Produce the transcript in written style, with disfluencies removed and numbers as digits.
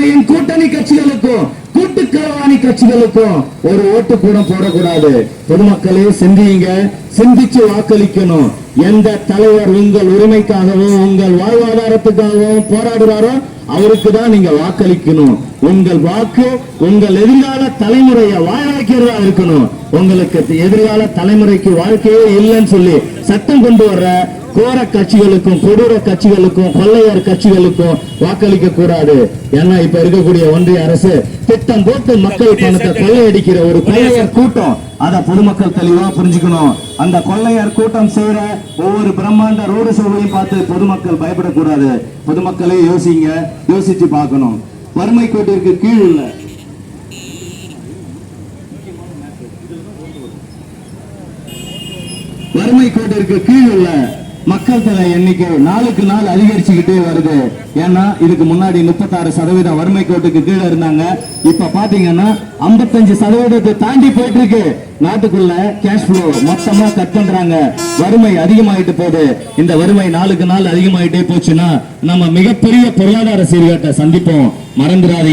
ஸ்டாலின் கூட்டணி கட்சிகளுக்கும் கூட்டுக்களவாணி கட்சிகளுக்கும் ஒரு ஓட்டு கூட போடக்கூடாது. பொதுமக்களே சிந்தியுங்க, சிந்திச்சு வாக்களிக்கணும். எந்த தலைவர் உங்கள் உரிமைக்காகவும் உங்கள் வாழ்வாதாரத்துக்காகவும் போராடுறாரோ அவருக்கு தான் நீங்க வாக்களிக்கணும். உங்கள் வாக்கு உங்கள் எதிர்கால தலைமுறையை வாழ வைக்கிறதா இருக்கணும். உங்களுக்கு எதிர்கால தலைமுறைக்கு வாழ்க்கையே இல்லைன்னு சொல்லி சட்டம் கொண்டு வர்ற கோர கட்சிகளுக்கும் கொடூர கட்சிகளுக்கும் கொள்ளையர் கட்சிகளுக்கும் வாக்களிக்க கூடாது. ஏன்னா இப்ப இருக்கக்கூடிய ஒன்றிய அரசு திட்டம் போட்டு மக்கள் பணத்தை கொள்ளையடிக்கிற ஒரு கொள்ளையர் கூட்டம். அத பொதுமக்கள் தெளிவா புரிஞ்சுக்கணும். அந்த கொள்ளையர் கூட்டம் செய்யற ஒவ்வொரு பிரம்மாண்ட ரோடு ஷோவையும் பார்த்து பொதுமக்கள் பயப்படக்கூடாது. பொதுமக்களே யோசிங்க, யோசிச்சு பார்க்கணும். வறுமை கோட்டிற்கு கீழ் உள்ள வறுமை கோட்டிற்கு கீழ் உள்ள மக்கள் தொகை எண்ணிக்கை நாளுக்கு நாள் அதிகரிச்சுக்கிட்டே வருது. ஏன்னா இதுக்கு முன்னாடி 36% வறுமை கோட்டுக்கு கீழே இருந்தாங்க. இப்ப பாத்தீங்கன்னா 55% தாண்டி போயிட்டு இருக்கு. நாட்டுக்குள்ள கேஷ் ஃப்ளோ மொத்தமா கட் பண்றாங்க. வறுமை அதிகமாயிட்டு போகுது. இந்த வறுமை நாளுக்கு நாள் அதிகமாயிட்டே போச்சுன்னா நம்ம மிகப்பெரிய பொருளாதார சீர்கேட்டை சந்திப்போம். மறந்துடாதீங்க.